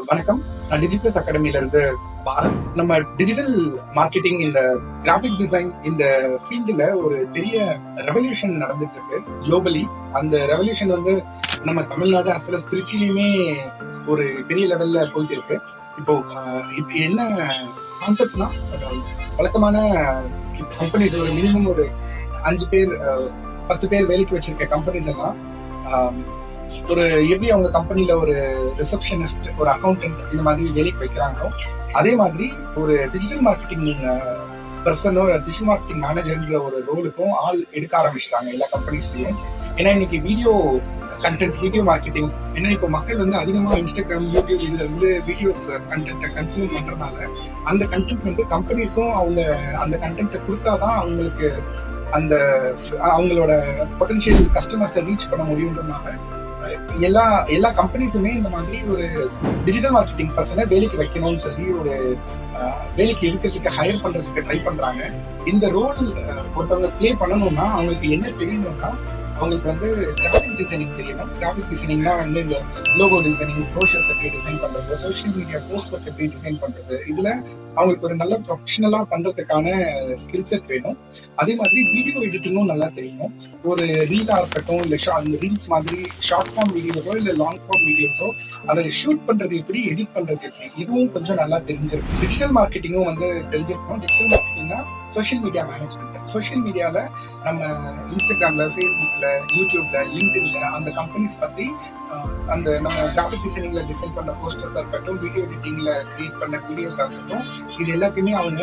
வணக்கம். நான் டிஜிட்டல்ஸ் அகாடமில இருந்து பாரத். நம்ம டிஜிட்டல் மார்க்கெட்டிங், இந்த கிராபிக் டிசைன், இந்த ஃபீல்டுல ஒரு பெரிய ரெவல்யூஷன் நடந்துட்டு இருக்கு குளோபலி. அந்த ரெவல்யூஷன் நம்ம தமிழ்நாடு அசலஸ் திருச்சியிலுமே ஒரு பெரிய லெவல்ல போயிட்டு இருக்கு. இப்போ இது என்ன கான்செப்ட்னா, வழக்கமான கம்பெனிஸ் ஒரு மினிமம் ஒரு 5 பேர் 10 பேர் வேலைக்கு வச்சிருக்க கம்பெனிஸ் எல்லாம் ஒரு எப்படி அவங்க கம்பெனில ஒரு ரிசப்ஷனிஸ்ட், ஒரு அக்கௌண்டன்ட் இந்த மாதிரி வேலைக்கு வைக்கிறாங்களோ, அதே மாதிரி ஒரு டிஜிட்டல் மார்க்கெட்டிங் பர்சனோ, டிஜிட்டல் மார்க்கெட்டிங் மேனேஜர்ன்ற ஒரு ரோலுக்கும் ஆள் எடுக்க ஆரம்பிச்சிட்டாங்க எல்லா கம்பெனிஸ்லயும். ஏன்னா இன்னைக்கு வீடியோ கண்டென்ட், வீடியோ மார்க்கெட்டிங், ஏன்னா இப்போ மக்கள் அதிகமா இன்ஸ்டாகிராம், யூடியூப் இதுல வீடியோஸ் கண்டென்ட்டை கன்சியூம் பண்றதுனால அந்த கண்டென்ட் கம்பெனிஸும் அவங்க அந்த கண்டென்ட்டை கொடுத்தாதான் அவங்களுக்கு அந்த அவங்களோட பொட்டன்ஷியல் கஸ்டமர்ஸை ரீச் பண்ண முடியுன்றதுனால எல்லா கம்பெனிஸுமே இந்த மாதிரி ஒரு டிஜிட்டல் மார்க்கெட்டிங் பர்சனை வேலைக்கு வைக்கணும்னு சொல்லி ஒரு வேலைக்கு இருக்கிறதுக்கு ஹையர் பண்றதுக்கு ட்ரை பண்றாங்க. இந்த ரோல் ஒருத்தவங்க பிளே பண்ணணும்னா அவங்களுக்கு என்ன தெரியணும்னா, அவங்களுக்கு கிராபிக் டிசைனிங் தெரியணும். கிராபிக் டிசைனிங்னா இந்த லோகோ டிசைனிங், ப்ரோஷர்ஸ் எப்படி டிசைன் பண்றது, சோஷியல் மீடியா போஸ்டர்ஸ் எப்படி டிசைன் பண்றது, இதுல அவங்களுக்கு ஒரு நல்ல ப்ரொஃபஷனலா பண்றதுக்கான ஸ்கில் செட் வேணும். அதே மாதிரி வீடியோ எடிட்டிங்கும் நல்லா தெரியணும். ஒரு ரீலா இருக்கட்டும், இல்ல அந்த ரீல்ஸ் மாதிரி ஷார்ட் ஃபார்ம் வீடியோஸோ இல்ல லாங் ஃபார்ம் வீடியோஸோ அதை ஷூட் பண்றது எப்படி, எடிட் பண்றது எப்படி, இதுவும் கொஞ்சம் நல்லா தெரிஞ்சிருக்கும். டிஜிட்டல் மார்க்கெட்டிங்கும் தெரிஞ்சிருக்கணும். டிஜிட்டல் மார்க்கெட்டிங்னா சோஷியல் மீடியா மேனேஜ்மெண்ட். சோஷியல் மீடியால நம்ம இன்ஸ்டாகிராம்ல, ஃபேஸ்புக்ல, யூடியூப்ல, லிங்க்டின்ல அந்த கம்பெனிஸ் பத்தி அந்த நம்ம கிராபிக் டிசைனிங்ல டிசைன் பண்ண போஸ்டர்ஸா இருக்கட்டும், வீடியோ எடிட்டிங்ல கிரியேட் பண்ண வீடியோஸா இருக்கட்டும், இது எல்லாத்தையுமே அவங்க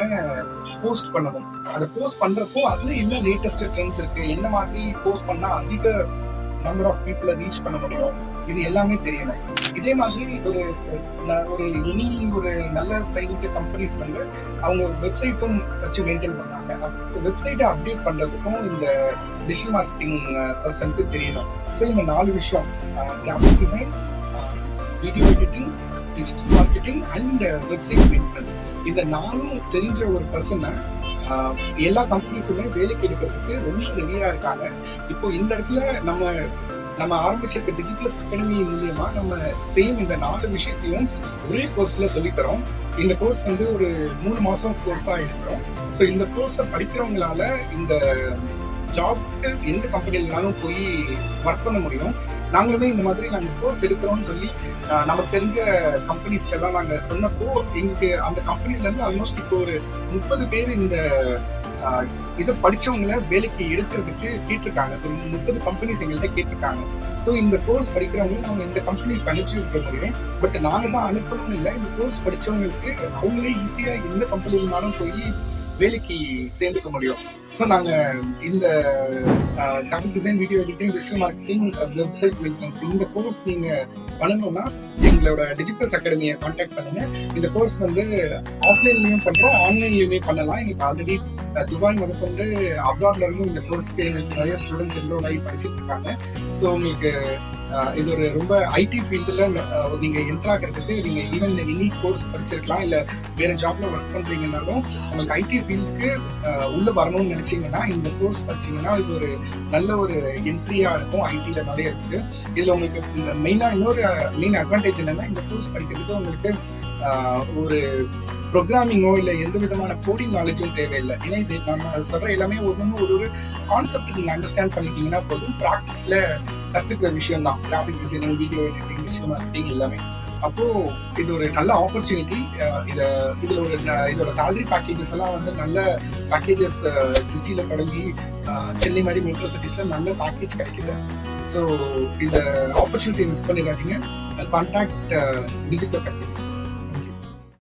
போஸ்ட் பண்ணணும். அதை போஸ்ட் பண்றப்போ அதுல என்ன லேட்டஸ்ட் ட்ரெண்ட்ஸ் இருக்கு, என்ன மாதிரி போஸ்ட் பண்ணா அதிக நம்பர் ஆஃப் பீப்புளை ரீச் பண்ண முடியும், இது எல்லாமே தெரியணும். இதே மாதிரி ஒரு நல்ல சைஸ்டு கம்பெனிஸ் அவங்க வெப்சைட்டும் வச்சு மெயின்டைன் பண்ணாங்க. வெப்சைட்டை அப்டேட் பண்றதுக்கும் இந்த டிஜிட்டல் மார்க்கெட்டிங் பர்சனுக்கு தெரியணும். ஸோ இந்த 4 விஷயம், graphic design, video editing, digital marketing and website maintenance, இந்த 4ம் தெரிஞ்ச ஒரு பர்சனை எல்லா கம்பெனிஸுமே வேலைக்கு எடுக்கிறதுக்கு ரொம்ப ரெடியா இருக்காங்க. இப்போ இந்த இடத்துல நம்ம ஆரம்பிச்சிருக்க டிஜிட்டல்ஸ் அகாடமி மூலியமா நம்ம சேம் இந்த 4 விஷயத்தையும் ஒரே கோர்ஸ்ல சொல்லித்தரோம். இந்த கோர்ஸ் ஒரு 3 மாசம் கோர்ஸா எடுக்கிறோம். ஸோ இந்த கோர்ஸை படிக்கிறவங்களால இந்த ஜாப்க்கு எந்த கம்பெனிலனாலும் போய் ஒர்க் பண்ண முடியும். நாங்களுமே இந்த மாதிரி நாங்கள் கோர்ஸ் எடுக்கிறோம்னு சொல்லி நமக்கு தெரிஞ்ச கம்பெனிஸ்க்கெல்லாம் நாங்கள் சொன்னப்போ எங்களுக்கு அந்த கம்பெனிஸ்ல இருந்து ஆல்மோஸ்ட் இப்போ ஒரு 30 பேர் இந்த இதை படிச்சவங்களை வேலைக்கு எடுக்கிறதுக்கு கேட்டிருக்காங்க. ஒரு 30 கம்பெனிஸ் எங்கள்கிட்ட கேட்டிருக்காங்க. ஸோ இந்த கோர்ஸ் படிக்கிறவங்க நாங்கள் இந்த கம்பெனிஸ் அனுப்பிச்சு விட முடியும். பட் நாங்கள் தான் அனுப்பணும் இல்லை, இந்த கோர்ஸ் படிச்சவங்களுக்கு அவங்களே ஈஸியா எந்த கம்பெனினாலும் போய் வேலைக்கு சேர்ந்துக்க முடியும். ஸோ நாங்கள் இந்த graphic design, video editing, digital marketing, website maintenance இந்த கோர்ஸ் நீங்க பண்ணணும்னா எங்களோட டிஜிட்டல்ஸ் அகாடமியை கான்டாக்ட் பண்ணுங்க. இந்த கோர்ஸ் ஆஃப்லைன்லயும் பண்றோம், ஆன்லைன்லயுமே பண்ணலாம். எங்களுக்கு ஆல்ரெடி துபாய் முதற்கொண்டு அப்ராட்ல இருந்து இந்த கோர்ஸ்க்கு நிறைய ஸ்டூடெண்ட்ஸ் என்ரோல் ஆகி படிச்சுட்டு இருக்காங்க. ஸோ உங்களுக்கு இது ஒரு ரொம்ப ஐடி ஃபீல்டுல நீங்க என்டர் ஆகிறதுக்கு நீங்க ஈவன் எனி கோர்ஸ் படிச்சிருக்கலாம், இல்ல வேற ஜாப்ல ஒர்க் பண்றீங்கன்னாலும் உங்களுக்கு ஐடி ஃபீல்டுக்கு உள்ள வரணும்னு நினைச்சீங்கன்னா இந்த கோர்ஸ் படிச்சீங்கன்னா இது ஒரு நல்ல ஒரு என்ட்ரியா இருக்கும். ஐடில நிறைய இருக்கு. இதுல உங்களுக்கு மெயினா இன்னொரு மெயின் அட்வான்டேஜ் என்னன்னா, இந்த கோர்ஸ் படிக்கிறதுக்கு உங்களுக்கு ஒரு ப்ரோக்ராமிங்கோ இல்ல எந்த விதமான கோடிங் நாலேஜும் தேவையில்லை. ஏன்னா இது நம்ம சொல்ற எல்லாமே ஒரு கான்செப்ட் நீங்க அண்டர்ஸ்டாண்ட் பண்ணிட்டீங்கன்னா போதும். ப்ராக்டிஸ்ல கத்துக்கிற விஷயம் தான் graphic designing, video editing, digital marketing எல்லாமே. அப்போ இது ஒரு நல்ல ஆப்பர்ச்சுனிட்டி. இதோட சேலரி பேக்கேஜஸ் எல்லாம் நல்ல பேக்கேஜஸ் திருச்சியில தொடங்கி சென்னை மாதிரி மெட்ரோ சிட்டிஸ்ல நல்ல பேக்கேஜ் கிடைக்குது. ஸோ இந்த ஆப்பர்ச்சுனிட்டி மிஸ் பண்ணிடாதீங்க. Contact digital sector.